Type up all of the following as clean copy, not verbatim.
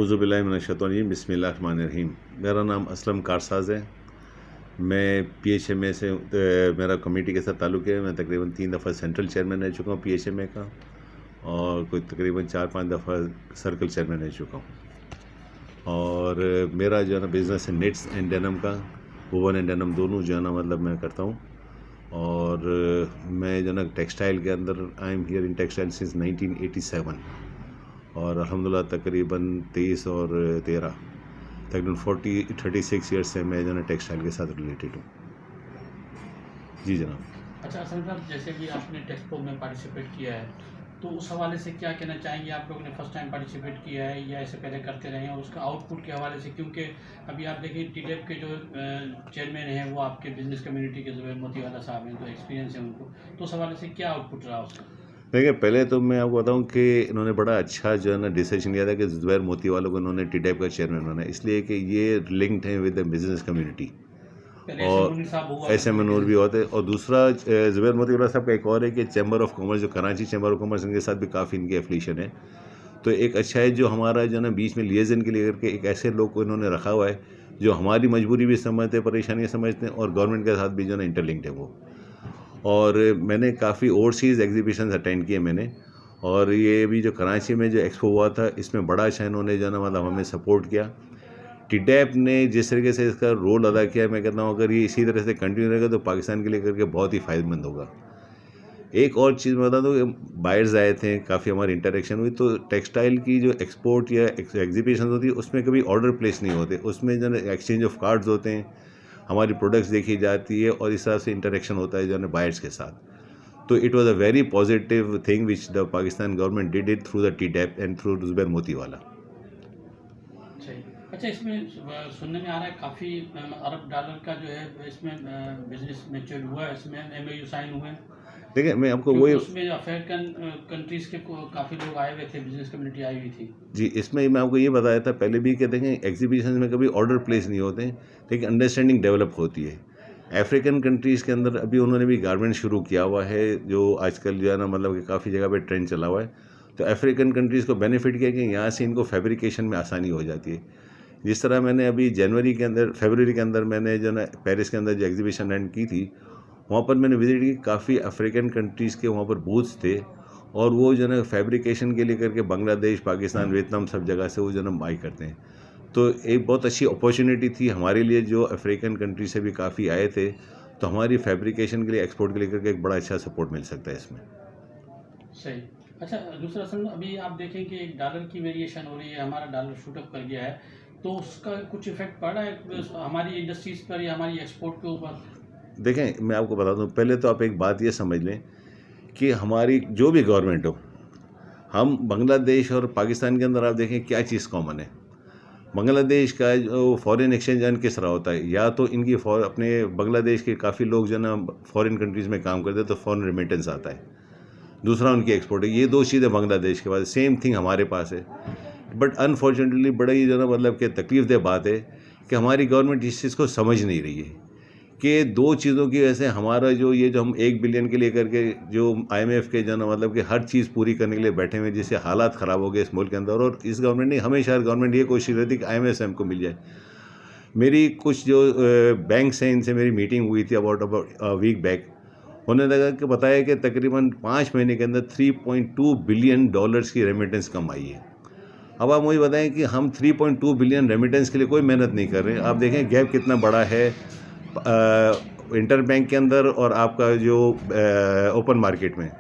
औज़ुबिल्लाहिमिनश्शैतानिर्रजीम बिस्मिल्लाहिर्रहमानिर्रहीम। मेरा नाम असलम कारसाज है। मैं PHMA से मेरा कमेटी के साथ ताल्लुक़ है। मैं तकरीबन 3 दफ़ा सेंट्रल चेयरमैन रह चुका हूँ PHMA का, और कोई तकरीबन 4-5 दफ़ा सर्कल चेयरमैन रह चुका हूँ। और मेरा जो है ना बिज़नेस है निट्स एंड डेनिम का, वुवन एंड डेनिम दोनों जो है ना मतलब मैं करता हूँ। और मैं जो है ना टेक्सटाइल के अंदर I am here in textile since 1987, और अल्हम्दुलिल्लाह तकरीबन 23 और 13 तकरीबन 36 ईयर्स से मैं जो है टेक्सटाइल के साथ रिलेटेड हूँ। जी जनाब। अच्छा असल साहब, जैसे कि आपने टेक्सपो में पार्टिसिपेट किया है, तो उस हवाले से क्या कहना चाहेंगे? आप लोगों ने फर्स्ट टाइम पार्टिसिपेट किया है या ऐसे पहले करते रहे हैं, और उसका आउटपुट के हवाले से, क्योंकि अभी आप देखिए TDEP के जो चेयरमैन हैं वो आपके बिजनेस कम्युनिटी के ज़ुबैर मोतीवाला साहब हैं, तो एक्सपीरियंस है उनको, तो उस हवाले से क्या आउटपुट रहा उसका? देखिए, पहले तो मैं आपको बताऊं कि इन्होंने बड़ा अच्छा जो है ना डिसीजन लिया था कि ज़ुबैर मोतीवाला को इन्होंने TDEP का चेयरमैन बनाया, इसलिए कि ये लिंक्ड हैं विद द बिजनेस कम्युनिटी, और ऐसे में नूर भी होते हैं। और दूसरा ज़ुबैर मोतीवाला साहब का एक और है कि चैम्बर ऑफ कॉमर्स, जो कराची चैम्बर ऑफ कॉमर्स, इनके साथ भी काफ़ी इनकी एफिलिएशन है। तो एक अच्छा है जो हमारा जो है ना बीच में लिएजन के लिए करके एक ऐसे लोग को इन्होंने रखा हुआ है जो हमारी मजबूरी भी समझते हैं, परेशानियाँ समझते हैं, और गवर्नमेंट के साथ भी जो है ना इंटरलिंक्ड है वो। और मैंने काफ़ी ओवरसीज़ एग्जीबिशंस अटेंड किए मैंने, और ये भी जो कराची में जो एक्सपो हुआ था इसमें बड़ा अच्छा इन्होंने जो है ना मतलब हमें सपोर्ट किया। TDEP ने जिस तरीके से इसका रोल अदा किया, मैं कहता हूँ अगर ये इसी तरह से कंटिन्यू रहेगा तो पाकिस्तान के लिए करके बहुत ही फ़ायदेमंद होगा। एक और चीज़ मैं बता दूँ कि बायर्स आए थे, काफ़ी हमारी इंटरेक्शन हुई। तो टेक्सटाइल की जो एक्सपोर्ट या एग्जीबिशन होती है उसमें कभी ऑर्डर प्लेस नहीं होते, उसमें जो है एक्सचेंज ऑफ कार्ड्स होते हैं, हमारी प्रोडक्ट्स देखी जाती है, और इस तरह से इंटरेक्शन होता है जो है बायर्स के साथ। तो it was a very positive thing which the Pakistan government did it through the TDEP and through Zubair Motiwala. अच्छा, इसमें सुनने में आ रहा है काफ़ी अरब डॉलर का जो है इसमें बिजनेस मैच्योर हुआ है, इसमें MOU साइन हुए हैं। देखिए, मैं आपको वही उसमें अफ्रीकन कंट्रीज़ के काफ़ी लोग आए हुए थे, बिजनेस कम्युनिटी आई हुई थी जी। इसमें मैं आपको ये बताया था पहले भी कि देखें, एग्जीबिशन में कभी ऑर्डर प्लेस नहीं होते, लेकिन अंडरस्टैंडिंग डेवलप होती है। अफ्रीकन कंट्रीज़ के अंदर अभी उन्होंने भी गारमेंट शुरू किया हुआ है, जो आजकल जो है ना मतलब कि काफ़ी जगह पे ट्रेंड चला हुआ है। तो अफ्रीकन कंट्रीज़ को बेनिफिट किया कि यहाँ से इनको फैब्रिकेशन में आसानी हो जाती है। जिस तरह मैंने अभी फरवरी के अंदर मैंने जो ना पेरिस के अंदर जो एग्जीबिशन अटेंड की थी, वहाँ पर मैंने विज़िट की, काफ़ी अफ्रीकन कंट्रीज़ के वहाँ पर बूथ्स थे, और वो जो है फैब्रिकेशन के लिए करके बांग्लादेश, पाकिस्तान, वियतनाम सब जगह से वो जो है बाई करते हैं। तो एक बहुत अच्छी अपॉर्चुनिटी थी हमारे लिए, जो अफ्रीकन कंट्री से भी काफ़ी आए थे, तो हमारी फैब्रिकेशन के लिए, एक्सपोर्ट के लिए करके एक बड़ा अच्छा सपोर्ट मिल सकता है इसमें। सही। अच्छा, दूसरा सर, अभी आप देखें कि एक डॉलर की वेरिएशन हो रही है, हमारा डॉलर शूट अप कर गया है, तो उसका कुछ इफेक्ट पड़ रहा है हमारी इंडस्ट्रीज़ पर या हमारी एक्सपोर्ट के ऊपर? देखें, मैं आपको बता दूं, पहले तो आप एक बात ये समझ लें कि हमारी जो भी गवर्नमेंट हो, हम बांग्लादेश और पाकिस्तान के अंदर आप देखें क्या चीज़ कॉमन है। बांग्लादेश का जो फॉरेन एक्सचेंज अर्न किस तरह होता है, या तो इनकी अपने बांग्लादेश के काफ़ी लोग जो ना फॉरेन कंट्रीज़ में काम करते हैं तो फॉरेन रेमिटेंस आता है, दूसरा उनकी एक्सपोर्ट है। ये दो चीज़ें बांग्लादेश के पास, सेम थिंग हमारे पास है। बट अनफॉर्चुनेटली बड़ा ही जो ना मतलब कि तकलीफ बात है कि हमारी गवर्नमेंट इस चीज़ को समझ नहीं रही है कि दो चीज़ों की वजह से हमारा जो हम 1 बिलियन के लिए करके जो IMF के जो ना मतलब कि हर चीज़ पूरी करने के लिए बैठे हुए, जिससे हालात ख़राब हो गए इस मुल्क के अंदर। और इस गवर्नमेंट ने हमेशा गवर्नमेंट ये कोशिश रहती कि IMF से हमको मिल जाए। मेरी कुछ जो बैंक्स हैं, इनसे मेरी मीटिंग हुई थी अबाउट वीक बैक। उन्होंने लगा कि बताया कि तकरीबन 5 महीने के अंदर $3.2 बिलियन की रेमिटेंस कम आई है। अब आप मुझे बताएं कि हम 3.2 बिलियन रेमिटेंस के लिए कोई मेहनत नहीं कर रहे हैं। आप देखें गैप कितना बड़ा है इंटर बैंक के अंदर और आपका जो ओपन मार्केट में।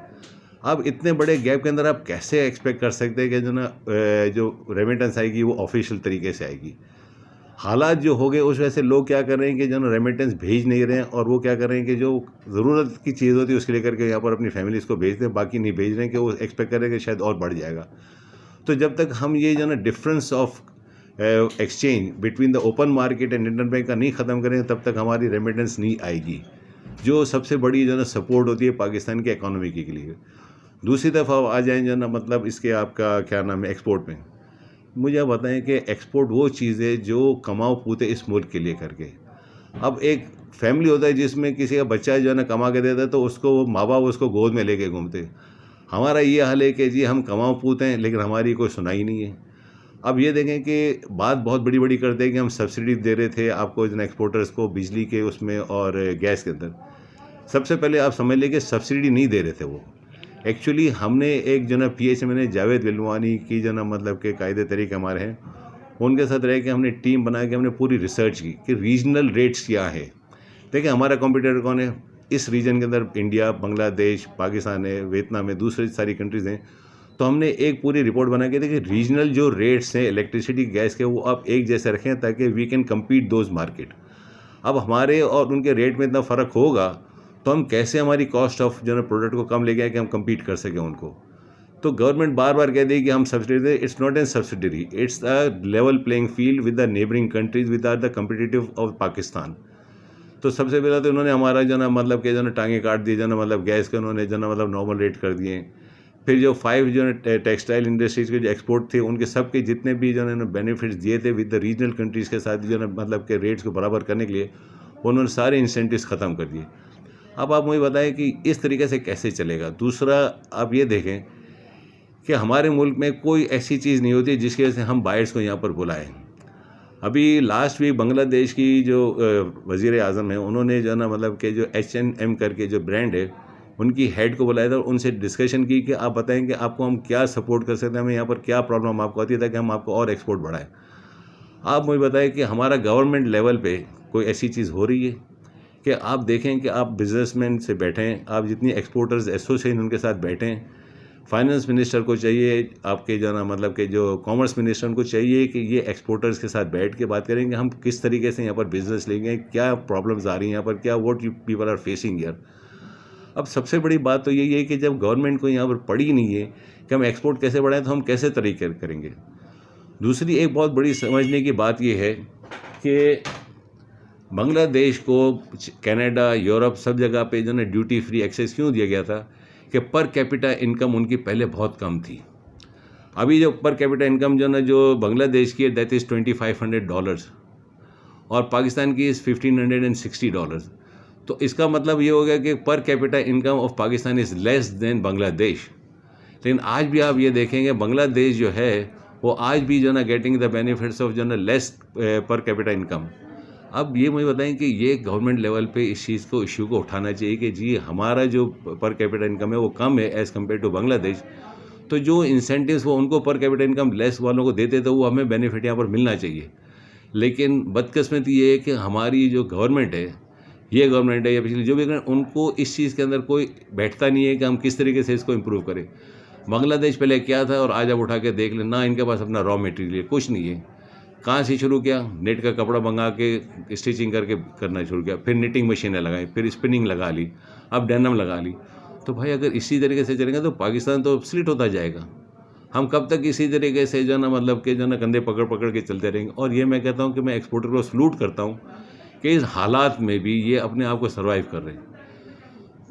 अब इतने बड़े गैप के अंदर आप कैसे एक्सपेक्ट कर सकते हैं कि जो ना जो रेमिटेंस आएगी वो ऑफिशियल तरीके से आएगी। हालात जो हो गए उस वजह से लोग क्या कर रहे हैं कि जो ना रेमिटेंस भेज नहीं रहे हैं, और वो क्या कर रहे हैं कि जो ज़रूरत की चीज़ होती है उसके लिए करके यहाँ पर अपनी फैमिलीज़ को भेजते हैं, बाकी नहीं भेज रहे हैं कि वो एक्सपेक्ट कर रहे हैं कि शायद और बढ़ जाएगा। तो जब तक हम ये जो ना difference of exchange between the open market and inter bank का नहीं ख़त्म करेंगे, तब तक हमारी रेमिटेंस नहीं आएगी, जो सबसे बड़ी जो ना सपोर्ट होती है पाकिस्तान की इकोनॉमी के लिए। दूसरी तरफ आ जाएँ जो ना मतलब इसके आपका क्या नाम है एक्सपोर्ट में। मुझे आप बताएं कि एक्सपोर्ट वो चीज़ है जो कमाओ पूते इस मुल्क के लिए करके। अब एक फैमिली होता है जिसमें किसी का बच्चा जो है ना कमा के देता है, तो उसको माँ बाप उसको गोद में लेके घूमते। हमारा ये हाल है कि जी हम कमाओ पूते हैं लेकिन हमारी कोई सुनाई नहीं है। अब ये देखें कि बात बहुत बड़ी बड़ी करते हैं कि हम सब्सिडी दे रहे थे आपको जो एक्सपोर्टर्स को बिजली के उसमें और गैस के अंदर। सबसे पहले आप समझ लें कि सब्सिडी नहीं दे रहे थे वो। एक्चुअली हमने एक जो ना PHM ने जावेद विल्वानी की जो ना मतलब के कायदे तरीके हमारे हैं, उनके साथ रह के हमने टीम बना के हमने पूरी रिसर्च की कि रीजनल रेट्स क्या है। देखिए हमारा कॉम्पिटिटर कौन है इस रीजन के अंदर, इंडिया, बांग्लादेश, पाकिस्तान है, वियतनाम है, दूसरी सारी कंट्रीज़ हैं। तो हमने एक पूरी रिपोर्ट बना के देखिए रीजनल जो रेट्स हैं इलेक्ट्रिसिटी गैस के वो आप एक जैसे रखें ताकि we can compete those market. अब हमारे और उनके रेट में इतना फ़र्क होगा तो हम कैसे हमारी कॉस्ट ऑफ जो है प्रोडक्ट को कम ले गए कि हम कम्पीट कर सकें उनको। तो गवर्नमेंट बार बार कह दी कि हम सब्सिडी दें, it's not an subsidiary, it's a level playing field with the neighbouring countries with are the competitive of Pakistan. तो सबसे पहले तो उन्होंने हमारा जो ना मतलब कि जो ना टांगे काट दी, जो ना मतलब गैस के उन्होंने जो ना मतलब नॉर्मल रेट कर दिए। फिर जो 5 जो टेक्सटाइल इंडस्ट्रीज़ के जो एक्सपोर्ट थे उनके सब के जितने भी जो है बेनिफिट्स दिए थे विद द रीजनल कंट्रीज़ के साथ जो है मतलब के रेट्स को बराबर करने के लिए उन्होंने सारे इंसेंटिव्स ख़त्म कर दिए। अब आप मुझे बताएं कि इस तरीके से कैसे चलेगा। दूसरा आप ये देखें कि हमारे मुल्क में कोई ऐसी चीज़ नहीं होती जिसकी वजह से हम बायर्स को यहाँ पर बुलाएं। अभी लास्ट वीक बांग्लादेश की जो वज़ीर आज़म है उन्होंने जो ना मतलब के जो H&M करके जो ब्रांड है उनकी हेड को बुलाया था और उनसे डिस्कशन की कि आप बताएं कि आपको हम क्या सपोर्ट कर सकते हैं, हमें यहाँ पर क्या प्रॉब्लम आपको आती है ताकि हम आपको और एक्सपोर्ट बढ़ाएं। आप मुझे बताएं कि हमारा गवर्नमेंट लेवल पे कोई ऐसी चीज़ हो रही है कि आप देखें कि आप बिजनेसमैन से बैठें, आप जितनी एक्सपोर्टर्स एसोसिएशन उनके साथ बैठें, फाइनेंस मिनिस्टर को चाहिए, आपके जो ना मतलब के जो कॉमर्स मिनिस्टर उनको चाहिए कि ये एक्सपोर्टर्स के साथ बैठ के बात करेंगे हम किस तरीके से यहाँ पर बिज़नेस लेंगे, क्या प्रॉब्लम्स आ रही हैं यहाँ पर, क्या what you people are facing here. अब सबसे बड़ी बात तो यही है कि जब गवर्नमेंट को यहाँ पर पड़ी नहीं है कि हम एक्सपोर्ट कैसे बढ़ाएं तो हम कैसे तरीके करेंगे। दूसरी एक बहुत बड़ी समझने की बात यह है कि बांग्लादेश को कनाडा, यूरोप सब जगह पे जो है ड्यूटी फ्री एक्सेस क्यों दिया गया था कि पर कैपिटा इनकम उनकी पहले बहुत कम थी। अभी जो पर कैपिटा इनकम जो ना जो बांग्लादेश की है दैट इज़ $2500 और पाकिस्तान की इज़ $1560। तो इसका मतलब ये हो गया कि per capita income of Pakistan is less than Bangladesh. लेकिन आज भी आप ये देखेंगे बांग्लादेश जो है वो आज भी जो ना गेटिंग द बेनिफिट्स ऑफ जो ना लेस पर कैपिटा इनकम। अब ये मुझे बताएं कि ये गवर्नमेंट लेवल पे इस चीज़ को इश्यू को उठाना चाहिए कि जी हमारा जो पर कैपिटा इनकम है वो कम है एज़ कम्पेयर टू बांग्लादेश, तो जो इंसेंटिव्स वो उनको पर कैपिटा इनकम लेस वालों को देते तो वो हमें बेनिफिट यहाँ पर मिलना चाहिए। लेकिन बदकिस्मती ये है कि हमारी जो गवर्नमेंट है, ये गवर्नमेंट है या पिछली जो भी उनको इस चीज़ के अंदर कोई बैठता नहीं है कि हम किस तरीके से इसको इम्प्रूव करें। बांग्लादेश पहले क्या था और आज आप उठा के देख लें ना, इनके पास अपना रॉ मटेरियल कुछ नहीं है। कहाँ से शुरू किया, नेट का कपड़ा मंगा के स्टिचिंग करके करना शुरू किया, फिर निटिंग मशीनें लगाई, फिर स्पिनिंग लगा ली, अब डेनिम लगा ली। तो भाई अगर इसी तरीके से चलेंगे तो पाकिस्तान तो ऑब्सोलीट होता जाएगा। हम कब तक इसी तरीके से जो ना मतलब कि जो ना कंधे पकड़ पकड़ के चलते रहेंगे। और ये मैं कहता हूँ कि मैं एक्सपोर्टर को सलूट करता हूँ कि इस हालात में भी ये अपने आप को सर्वाइव कर रहे हैं।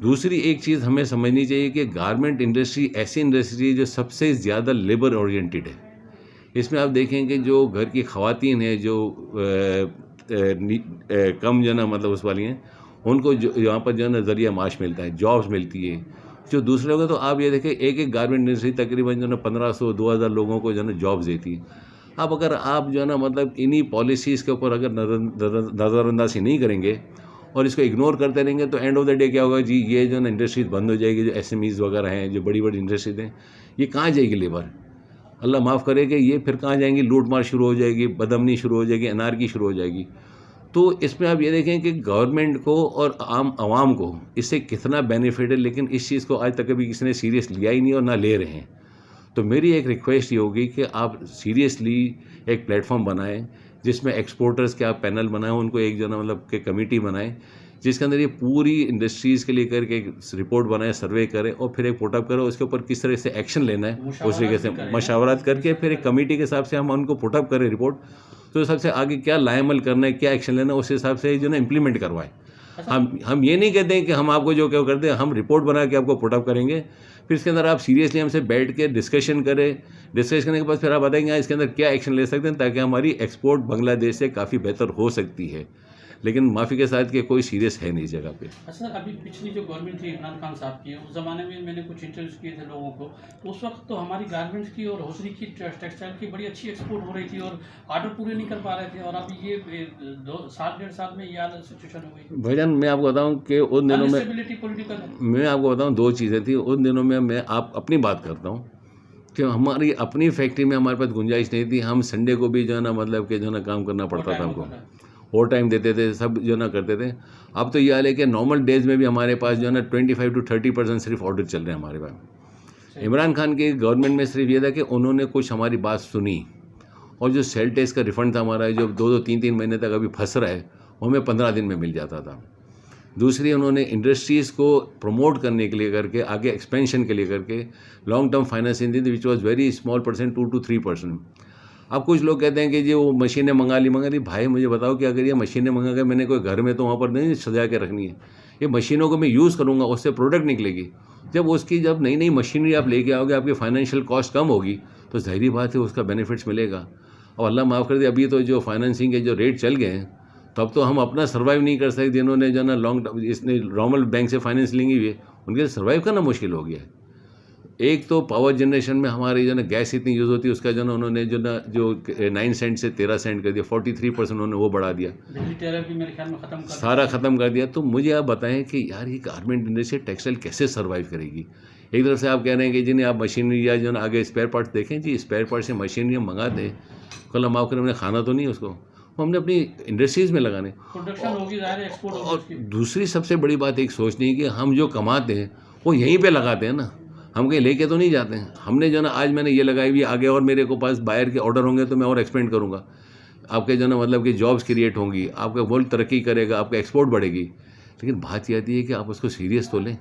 दूसरी एक चीज़ हमें समझनी चाहिए कि गारमेंट इंडस्ट्री ऐसी इंडस्ट्री है जो सबसे ज़्यादा लेबर ओरिएंटेड है। इसमें आप देखेंगे जो घर की ख़वातीन है जो कम जो ना मतलब उस वाली हैं उनको जो यहाँ पर जो है ना ज़रिया माश मिलता है, जॉब्स मिलती है। जो दूसरे लोग हैं तो आप ये देखें एक गारमेंट इंडस्ट्री तकरीबन जो ना 1500-2000 लोगों को जो है ना जॉब्स देती है। अब अगर आप जो है ना मतलब इन्हीं पॉलिसीज़ के ऊपर अगर नज़रअंदाजी नहीं करेंगे और इसको इग्नोर करते रहेंगे तो एंड ऑफ द डे क्या होगा जी, ये जो ना इंडस्ट्रीज बंद हो जाएगी। जो SMEs वगैरह हैं, जो बड़ी बड़ी इंडस्ट्रीज हैं, ये कहाँ जाएगी लेबर? अल्लाह माफ़ करे कि ये फिर कहाँ जाएंगी, लूट मार शुरू हो जाएगी, बदअमनी शुरू हो जाएगी, अनारकी शुरू हो जाएगी। तो इसमें आप ये देखें कि गवर्नमेंट को और आवाम को इससे कितना बेनिफिट है, लेकिन इस चीज़ को आज तक कभी किसी ने सीरियस लिया ही नहीं और ना ले रहे हैं। तो मेरी एक रिक्वेस्ट ये होगी कि आप सीरियसली एक प्लेटफॉर्म बनाएं जिसमें एक्सपोर्टर्स के आप पैनल बनाएं, उनको एक जो ना मतलब के कमेटी बनाएं जिसके अंदर ये पूरी इंडस्ट्रीज़ के लिए करके एक रिपोर्ट बनाए, सर्वे करें और फिर एक पुटअप करें, उसके ऊपर किस तरह से एक्शन लेना है उस तरीके से मशावरत करके फिर एक कमेटी के हिसाब से हम उनको पुटअप करें रिपोर्ट। तो सबसे आगे क्या लाएमल करना है, क्या एक्शन लेना है, उस हिसाब से जो ना इम्प्लीमेंट करवाएं। हम ये नहीं कहते हैं कि हम आपको जो क्या करते हैं, हम रिपोर्ट बना के आपको पुटअप करेंगे, फिर इसके अंदर आप सीरियसली हमसे बैठ के डिस्कशन करें। डिस्कस करने के बाद फिर आप बताएंगे इसके अंदर क्या एक्शन ले सकते हैं ताकि हमारी एक्सपोर्ट बांग्लादेश से काफ़ी बेहतर हो सकती है। लेकिन माफ़ी के साथ कि कोई सीरियस है नहीं इस जगह पे। अच्छा सर, अभी पिछली जो गवर्नमेंट थी इमरान खान साहब की, उस ज़माने में मैंने कुछ इंटरव्यूज़ किए थे लोगों को, तो उस वक्त तो हमारी गारमेंट्स की और हौसरी की टेक्सटाइल की बड़ी अच्छी एक्सपोर्ट हो रही थी और ऑर्डर पूरे नहीं कर पा रहे थे, और अभी ये 7 डेढ़ साल में ये हाल सिचुएशन हो गई। भाईजान मैं आपको बताऊं कि उन दिनों में अनस्टेबिलिटी पॉलिटिकल। मैं आपको बताऊं 2 चीज़ें थी उन दिनों में। मैं आप अपनी बात करता हूं कि हमारी अपनी फैक्ट्री में हमारे पास गुंजाइश नहीं थी। हम संडे को भी जो है ना मतलब कि जो है ना काम करना पड़ता था हमको, ओवर टाइम देते थे, सब जो है ना करते थे। अब तो ये हाल है कि नॉर्मल डेज में भी हमारे पास जो है ना 25 to 30% सिर्फ ऑर्डर चल रहे हैं हमारे पास। इमरान खान की गवर्नमेंट में सिर्फ ये था कि उन्होंने कुछ हमारी बात सुनी, और जो सेल टैक्स का रिफंड था हमारा जो 2-2 3-3 महीने तक अभी फंस रहा है, वो हमें 15 दिन में मिल जाता था। दूसरी, उन्होंने इंडस्ट्रीज़ को प्रमोट करने के लिए करके, आगे एक्सपेंशन के लिए करके लॉन्ग टर्म फाइनेंसिंग दी थी, which was very small percent, 2 to 3%। अब कुछ लोग कहते हैं कि जी वो मशीनें मंगा ली। भाई मुझे बताओ कि अगर ये मशीनें मंगा के मैंने कोई घर में तो वहाँ पर नहीं सजा के रखनी है। ये मशीनों को मैं यूज़ करूँगा, उससे प्रोडक्ट निकलेगी। जब नई नई मशीनरी आप लेके आओगे, आपकी फाइनेंशियल कॉस्ट कम होगी, तो ज़ाहिर बात है उसका बेनिफिट्स मिलेगा। और अल्लाह माफ़ कर दे, अभी तो जो फाइनेंसिंग के जो रेट चल गए हैं, तब तो हम अपना सर्वाइव नहीं कर सकते। जिन्होंने जो ना लॉन्ग टर्म इसने नॉर्मल बैंक से फाइनेंस लेंगी हुई है, उनके सर्वाइव करना मुश्किल हो गया है। एक तो पावर जनरेशन में हमारी जो ना गैस इतनी यूज़ होती है, उसका जो ना उन्होंने जो 9 सेंट से 13 सेंट कर दिया, 43% उन्होंने वो बढ़ा दिया, बिजली टैरिफ भी मेरे ख्याल में ख़त्म कर सारा ख़त्म कर दिया। तो मुझे आप बताएं कि यार ये गारमेंट इंडस्ट्री टेक्सटाइल कैसे सर्वाइव करेगी। एक तरफ से आप कह रहे हैं कि जिन्हें आप मशीनरी या जो ना आगे स्पेयर पार्ट्स देखें, जी स्पेयर पार्ट्स से मशीनरी हम मंगाते हैं, कल हम आपको हमने खाना तो नहीं उसको, वो हमने अपनी इंडस्ट्रीज़ में लगाने। प्रोडक्शन होगी, ज़ाहिर एक्सपोर्ट होगी और उसकी। दूसरी सबसे बड़ी बात एक सोचनी है कि हम जो कमाते हैं वो यहीं पे लगाते हैं ना, हम कहीं लेके तो नहीं जाते हैं। हमने जो ना आज मैंने ये लगाई हुई, आगे और मेरे को पास बाहर के ऑर्डर होंगे तो मैं और एक्सपेंड करूँगा, आपके जो ना मतलब कि जॉब्स क्रिएट होंगी, आपका मुल्क तरक्की करेगा, आपका एक्सपोर्ट बढ़ेगी। लेकिन बात ये आती है कि आप उसको सीरियस तो लें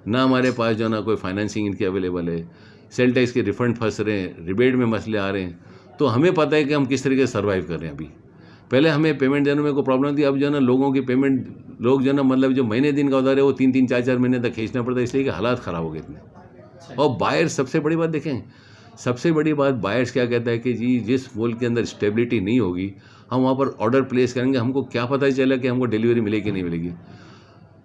ना। हमारे पास जो ना कोई फाइनेंसिंग इनकी अवेलेबल है, सेल टैक्स के रिफंड फंस रहे हैं, रिबेट में मसले आ रहे हैं, तो हमें पता है कि हम किस तरीके से सर्वाइव कर रहे हैं। अभी पहले हमें पेमेंट देने में कोई प्रॉब्लम थी, अब जो है ना लोगों की पेमेंट, लोग जो ना मतलब जो महीने दिन का उधार है वो 3-3 4-4 महीने तक खींचना पड़ता है, इसलिए कि हालात ख़राब हो गए इतने। और बायर्स, सबसे बड़ी बात देखें, सबसे बड़ी बात बायर्स क्या कहता है कि जी जिस मुल्क के अंदर स्टेबिलिटी नहीं होगी, हम वहाँ पर ऑर्डर प्लेस करेंगे, हमको क्या पता चला कि हमको डिलीवरी मिलेगी कि नहीं मिलेगी।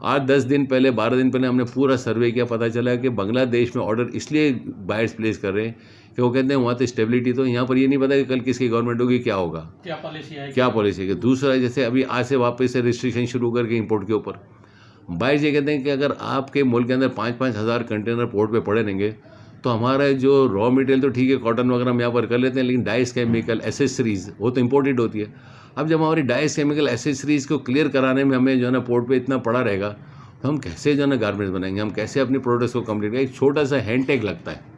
8-10 दिन पहले, 12 दिन पहले हमने पूरा सर्वे किया, पता चला कि बांग्लादेश में ऑर्डर इसलिए बायर्स प्लेस कर रहे हैं कि वो कहते हैं वहाँ तो स्टेबिलिटी, तो यहाँ पर ये नहीं पता कि कल किसकी गवर्नमेंट होगी, क्या होगा, क्या पॉलिसी है, क्या पॉलिसी है। दूसरा, जैसे अभी आज से वापस से रिस्ट्रिक्शन शुरू करके इंपोर्ट के ऊपर, बायर्स ये कहते हैं कि अगर आपके मुल्क के अंदर 5-5 हज़ार कंटेनर पोर्ट पे पड़े रहेंगे, तो हमारा जो रॉ मटेरियल तो ठीक है, कॉटन वगैरह हम यहाँ पर कर लेते हैं, लेकिन डाइस, केमिकल, एसेसरीज़ वो तो इम्पोर्टेड होती है। अब जब हमारी डाइस, केमिकल, एसेसरीज़ को क्लियर कराने में हमें जो है ना पोर्ट पे इतना पड़ा रहेगा, तो हम कैसे जो है ना गारमेंट्स बनाएंगे, हम कैसे अपनी प्रोडक्ट्स को कंप्लीट करेंगे। एक छोटा सा हैंड टैग लगता है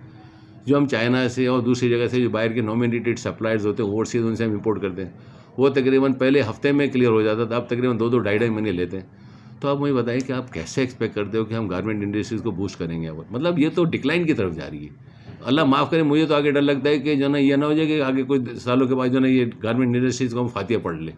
जो हम चाइना से और दूसरी जगह से जो बाहर के नॉमिनेटेड सप्लायर्स होते हैं ओवरसीज, उनसे हम इंपोर्ट करते हैं, वो तकरीबन पहले हफ्ते में क्लियर हो जाता था, अब तकरीबन 2-2 ढाई महीने लेते हैं। तो आप मुझे बताइए कि आप कैसे एक्सपेक्ट करते हो कि हम गारमेंट इंडस्ट्रीज़ को बूस्ट करेंगे। अब मतलब ये तो डिक्लाइन की तरफ जा रही है। अल्लाह माफ़ करे, मुझे तो आगे डर लगता है कि जो ना ये ना हो जाए कि आगे कुछ सालों के बाद जो ना ये गारमेंट इंडस्ट्रीज़ को हम फातिया पढ़ लें।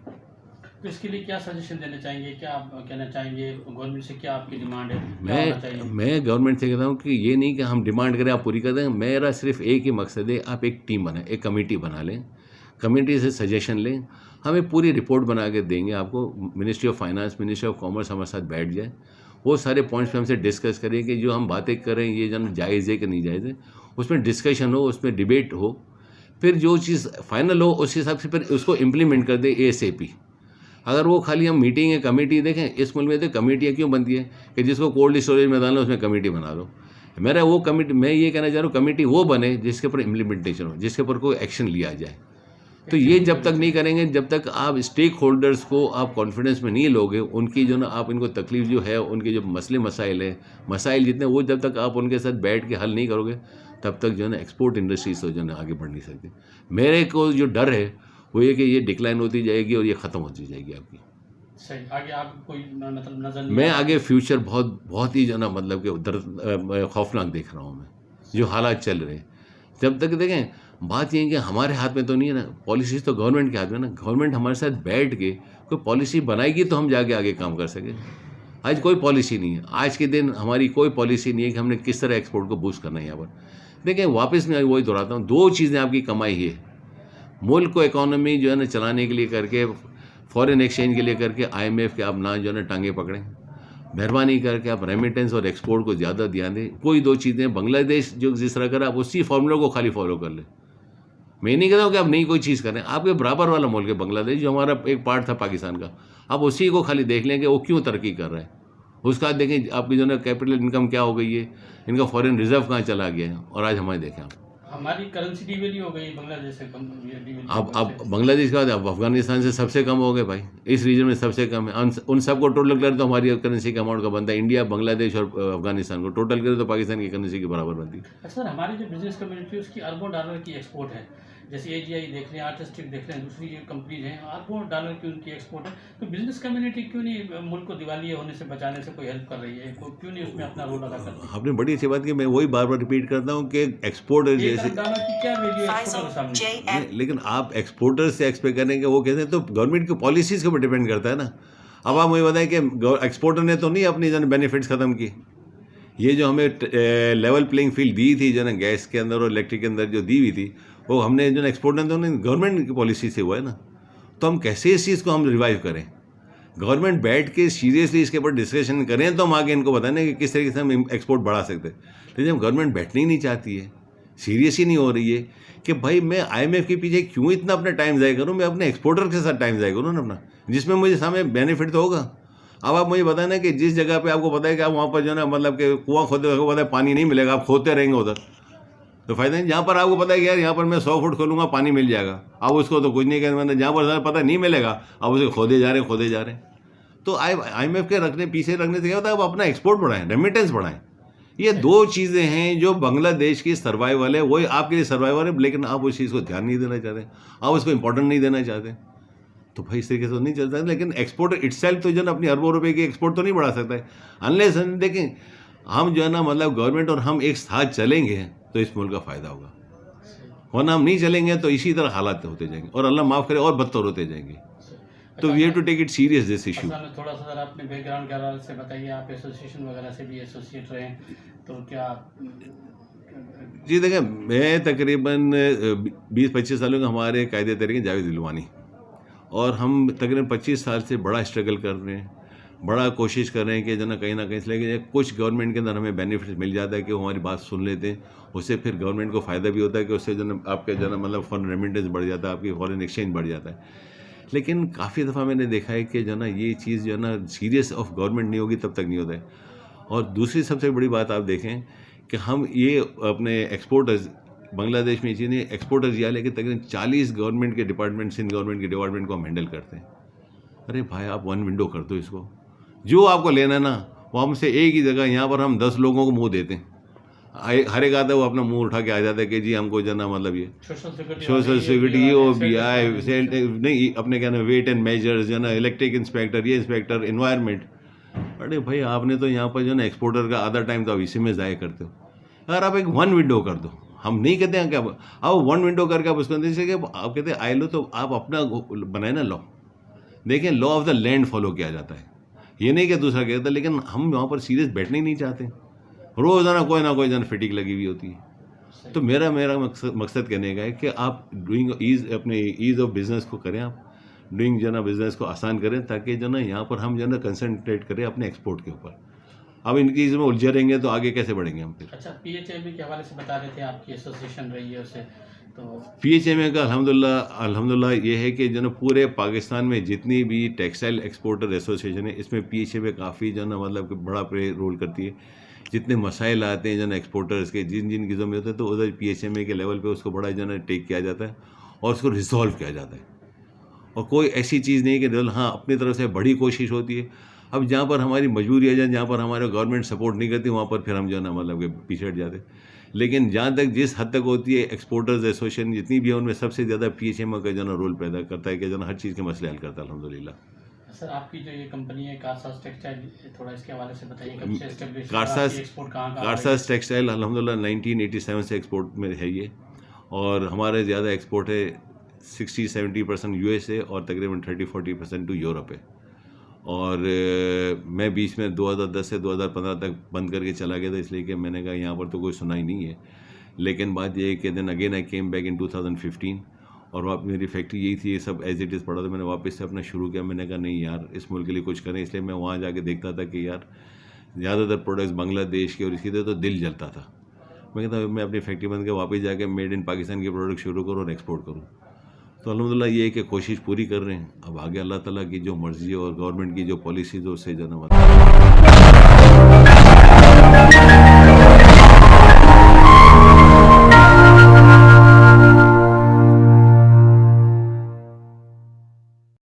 तो इसके लिए क्या सजेशन देना चाहेंगे, क्या आप कहना चाहेंगे, गवर्नमेंट से क्या आपकी डिमांड है, क्या होना चाहिए? मैं गवर्नमेंट से कहता हूँ कि ये नहीं कि हम डिमांड करें आप पूरी कर दें। मेरा सिर्फ एक ही मकसद है, आप एक टीम बनाएं, एक कमेटी बना लें, कमेटी से सजेशन लें, हमें पूरी रिपोर्ट बना के देंगे आपको। Ministry of finance, ministry of commerce हमारे साथ बैठ जाए, वो सारे पॉइंट्स पे हमसे डिस्कस करें कि जो हम बातें करें ये जन जायज़ है कि नहीं जायज़ है, उसमें डिस्कशन हो, उसमें डिबेट हो, फिर जो चीज़ फाइनल हो उस हिसाब से फिर उसको इम्प्लीमेंट कर दे ASAP। अगर वो खाली हम मीटिंग है, कमेटी देखें, इस मुल्क में तो कमेटियाँ क्यों बनती है कि जिसको कोल्ड स्टोरेज में डालना उसमें कमेटी बना दो। मेरा वो कमेटी, मैं ये कहना चाह रहा हूँ कमेटी वो बने जिसके ऊपर इम्प्लीमेंटेशन हो, जिसके ऊपर कोई एक्शन लिया जाए। तो ये जब तक नहीं करेंगे, जब तक आप स्टेक होल्डर्स को आप कॉन्फिडेंस में नहीं लोगे, उनकी जो ना आप इनको तकलीफ जो है, उनके जो मसले मसाइल है, मसाइल जितने, वो जब तक आप उनके साथ बैठ के हल नहीं करोगे, तब तक जो है ना एक्सपोर्ट इंडस्ट्रीज तो जो है आगे बढ़ नहीं सकती। मेरे को जो डर है वो ये कि ये डिक्लाइन होती जाएगी और ये ख़त्म होती जाएगी आपकी। सही, आगे आप कोई मतलब नजर नहीं मैं आगे फ्यूचर बहुत ही जो ना मतलब कि खौफनाक देख रहा हूँ मैं, जो हालात चल रहे हैं। जब तक देखें, बात ये है कि हमारे हाथ में तो नहीं है ना, पॉलिसीज़ तो गवर्नमेंट के हाथ में ना। गवर्नमेंट हमारे साथ बैठ के कोई पॉलिसी बनाएगी तो हम जाके आगे काम कर सकें। आज कोई पॉलिसी नहीं है, आज के दिन हमारी कोई पॉलिसी नहीं है कि हमने किस तरह एक्सपोर्ट को बूस्ट करना है। यहाँ पर देखें, वापस मैं वही दोहराता हूँ, 2 चीज़ें आपकी कमाई है। मुल्क को इकोनॉमी जो है ना चलाने के लिए करके फॉरेन एक्सचेंज के लिए करके IMF के आप ना जो है ना टांगे पकड़ें, मेहरबानी करके आप रेमिटेंस और एक्सपोर्ट को ज़्यादा ध्यान दें। कोई दो चीज़ें, बांग्लादेश जो जिस तरह कर आप उसी फॉर्मूला को खाली फॉलो कर लें। मैं नहीं कहता हूँ कि आप नई कोई चीज़ करें, आपके बराबर वाला मुल्क है बांग्लादेश, जो हमारा एक पार्ट था पाकिस्तान का, आप उसी को खाली देख लें कि वो क्यों तरक्की कर रहा है। उसके बाद देखें आपकी जो है कैपिटल इनकम क्या हो गई है, इनका फॉरेन रिजर्व कहाँ चला गया है, और आज हमारे देखें आप हमारी करेंसी डिवेल्यू हो गई बांग्लादेश से अब बांग्लादेश के बाद अब अफगानिस्तान से सबसे कम हो गए भाई, इस रीजन में सबसे कम है। उन सबको टोटल करें तो हमारी करेंसी का अमाउंट का बनता है, इंडिया, बांग्लादेश और अफगानिस्तान को टोटल करें तो पाकिस्तान की करेंसी के बराबर बनती है। सर हमारी जो बिजनेस कम्युनिटी है उसकी अरबों डॉलर की एक्सपोर्ट है, जैसे AGI देख रहे हैं, आर्टिस्टिक देख रहे हैं, दूसरी जो कंपनीज हैं अरबों डॉलर की उनकी एक्सपोर्ट है। तो बिजनेस कम्युनिटी क्यों नहीं मुल्क को दिवालिया होने से बचाने से कोई हेल्प कर रही है, क्यों नहीं उसमें अपना रोल अदा कर रही है? आपने बड़ी अच्छी बात की, मैं वही बार बार रिपीट करता हूँ कि एक्सपोर्टर जैसे डॉलर की क्या वैल्यू है एक्सपोर्टर के सामने? लेकिन आप एक्सपोर्टर से एक्सपेक्ट करेंगे वो कहते हैं, तो गवर्नमेंट की पॉलिसीज़ के ऊपर डिपेंड करता है ना। अब आप मुझे बताएं कि एक्सपोर्टर ने तो नहीं अपनी जन बेनिफिट्स ख़त्म की, ये जो हमें लेवल प्लेइंग फील्ड दी थी जो ना गैस के अंदर और इलेक्ट्रिक के अंदर जो दी हुई थी, वो हमने जो एक्सपोर्टर ने तो गवर्नमेंट की पॉलिसी से हुआ है ना। तो हम कैसे इस चीज़ को हम रिवाइव करें, गवर्नमेंट बैठ के सीरियसली इसके ऊपर डिस्कशन करें तो हम आगे इनको बताएं कि किस तरीके से हम एक्सपोर्ट बढ़ा सकते हैं। लेकिन गवर्नमेंट बैठनी ही नहीं चाहती है, सीरियस ही नहीं हो रही है कि भाई मैं IMF के पीछे क्यों इतना अपना टाइम ज़ाया करूँ, मैं अपने एक्सपोर्टर के साथ टाइम ज़ाया करूँ ना अपना, जिसमें मुझे सामने बेनिफिट तो होगा। अब आप मुझे बताएं ना कि जिस जगह पे आपको पता है कि आप वहाँ पर जो है ना मतलब कि कुआं खोदते आपको पता है पानी नहीं मिलेगा, आप खोदते रहेंगे उधर, तो फायदा नहीं। जहाँ पर आपको पता है कि यार यहाँ पर मैं 100 फुट खोलूँगा पानी मिल जाएगा, अब उसको तो कुछ नहीं कहना, मैंने जहाँ पर पता नहीं मिलेगा अब उसे खोदे जा रहे हैं। तो IMF के रखने पीछे रखने से क्या होता है, आप अपना एक्सपोर्ट बढ़ाएं, रेमिटेंस बढ़ाएं। ये दो चीज़ें हैं जो बांग्लादेश की सर्वाइवल है, वही आपके लिए सर्वाइवल है, लेकिन आप उस चीज़ को ध्यान नहीं देना चाहते, आप उसको इंपॉर्टेंट नहीं देना चाहते। तो भाई इस तरीके से तो नहीं चलता है। लेकिन एक्सपोर्टर इटसेल्फ तो जो ना अपनी अरबों रुपए की एक्सपोर्ट तो नहीं बढ़ा सकता है अनलेस देखें हम जो है ना मतलब गवर्नमेंट और हम एक साथ चलेंगे तो इस मुल्क का फ़ायदा होगा, वरना हम नहीं चलेंगे तो इसी तरह हालात होते जाएंगे और अल्लाह माफ़ करे और बदतर होते जाएंगे। तो we have to take it serious this issue. थोड़ा सा जरा अपने बैकग्राउंड के हवाले से बताइए, आप एसोसिएशन वगैरह से भी एसोसिएट रहे, तो क्या जी देखें, मैं तकरीबन 20-25 सालों का हमारे कायदे तरीके जावेद दिलवानी, और हम तकरीबन 25 साल से बड़ा स्ट्रगल कर रहे हैं, बड़ा कोशिश कर रहे हैं कि जो ना कहीं इसलिए कुछ गवर्नमेंट के अंदर हमें बेनिफिट मिल जाता है कि वो हमारी बात सुन लेते हैं, उससे फिर गवर्नमेंट को फ़ायदा भी होता है कि उससे जो ना आपका जो ना मतलब फॉरेन रेमिटेंस बढ़ जाता है, आपकी फॉरेन एक्सचेंज बढ़ जाता है। लेकिन काफ़ी दफ़ा मैंने देखा है कि जो ना ये चीज़ जो है ना सीरियस ऑफ गवर्नमेंट नहीं होगी तब तक नहीं होता है। और दूसरी सबसे बड़ी बात आप देखें कि हम ये अपने एक्सपोर्टर्स बांग्लादेश में ये चीज़ नहीं, एक्सपोर्टर्स यहाँ लेके तकरीबन 40 गवर्नमेंट के डिपार्टमेंट, सिंध गवर्नमेंट के डिपार्टमेंट को हम हैंडल करते हैं। अरे भाई आप वन विंडो कर दो इसको, जो आपको लेना है ना वो हमसे एक ही जगह, यहाँ पर हम 10 लोगों को मुँह देते हैं, हर एक आता है वो अपना मुंह उठा के आ जाता है कि जी हमको जना मतलब ये सोशल सिक्योरिटी ये हो भी आए नहीं अपने क्या ना वेट एंड मेजर्स जो ना इलेक्ट्रिक इंस्पेक्टर, ये इंस्पेक्टर, इन्वायरमेंट। अरे भाई आपने तो यहाँ पर जो ना एक्सपोर्टर का आधा टाइम तो आप इसी में ज़ाया करते हो। अगर आप एक वन विंडो कर दो, हम नहीं कहते हैं क्या आप वन विंडो करके आप उसको जैसे कि आप कहते हैं आई लो, तो आप अपना बनाए ना लॉ, देखें law of the land follow किया जाता है, ये नहीं कि दूसरा कहता। लेकिन हम वहाँ पर सीरियस बैठने ही नहीं चाहते, रोज़ाना कोई ना कोई जन फिटिंग लगी हुई होती है। तो मेरा मकसद कहने का है कि आप डूइंग अपने ईज़ ऑफ बिज़नेस को करें, आप डूइंग जो ना बिज़नेस को आसान करें, ताकि जो ना यहाँ पर हम जो ना कंसंट्रेट करें अपने एक्सपोर्ट के ऊपर। अब इन चीज़ में उलझे रहेंगे तो आगे कैसे बढ़ेंगे हम फिर। अच्छा, PHMA के हवाले से बता रहे थे, आपकी एसोसिएशन रही है उसे, तो PHMA का अल्हम्दुलिल्लाह ये है कि जो ना पूरे पाकिस्तान में जितनी भी टेक्सटाइल एक्सपोर्टर एसोसिएशन है, इसमें PHMA काफ़ी जो ना मतलब कि बड़ा रोल करती है। जितने मसाइल आते हैं जो ना एक्सपोर्टर्स के, जिन जिन चीज़ों में होते हैं, तो उधर PHMA के लेवल पे उसको बड़ा जो ना टेक किया जाता है और उसको रिजॉल्व किया जाता है। और कोई ऐसी चीज़ नहीं कि हाँ अपनी तरफ से बड़ी कोशिश होती है। अब जहाँ पर हमारी मजबूरी है, जहाँ पर हमारे गवर्नमेंट सपोर्ट नहीं करती, वहाँ पर फिर हम जो है ना मतलब कि पीछे हट जाते। लेकिन जहाँ तक जिस हद तक होती है एक्सपोर्टर्स एसोसिएशन जितनी भी है, उनमें सबसे ज़्यादा PHMA का जो ना रोल पैदा करता है कि जो ना हर चीज़ के मसले हल करता है अल्हम्दुलिल्लाह। सर आपकी जो ये कंपनी है कारसाज टेक्सटाइल, थोड़ा इसके हवाले से बताइए, कब से एस्टेब्लिश हुआ, एक्सपोर्ट कहाँ कारसाज टेक्सटाइल अल्हम्दुलिल्लाह 1987 से एक्सपोर्ट में है ये, और हमारे ज़्यादा एक्सपोर्ट है 60-70% USA और तकरीबन 30-40% टू यूरोप है। और मैं बीच में 2010 से 2015 तक बंद करके चला गया था, इसलिए कि मैंने कहा यहाँ पर तो कोई सुनाई नहीं है। लेकिन बात ये है कि then again I came back in 2015 और वहाँ मेरी फैक्ट्री यही थी, ये सब एज इट इज़ पड़ा था। मैंने वापस से अपना शुरू किया। मैंने कहा नहीं यार, इस मुल्क के लिए कुछ करें। इसलिए मैं वहाँ जाके देखता था कि यार ज़्यादातर प्रोडक्ट्स बांग्लादेश के और इसकी तो दिल जलता था। मैं कहता मैं अपनी फैक्ट्री बंद के वापस जाके मेड इन पाकिस्तान के प्रोडक्ट शुरू करूँ और एक्सपोर्ट करूँ। तो अल्हम्दुलिल्लाह ये है कि कोशिश पूरी कर रहे हैं। अब आगे अल्लाह ताला की जो मर्ज़ी और गवर्नमेंट की जो पॉलिसीज़ हो उससे ज़्यादा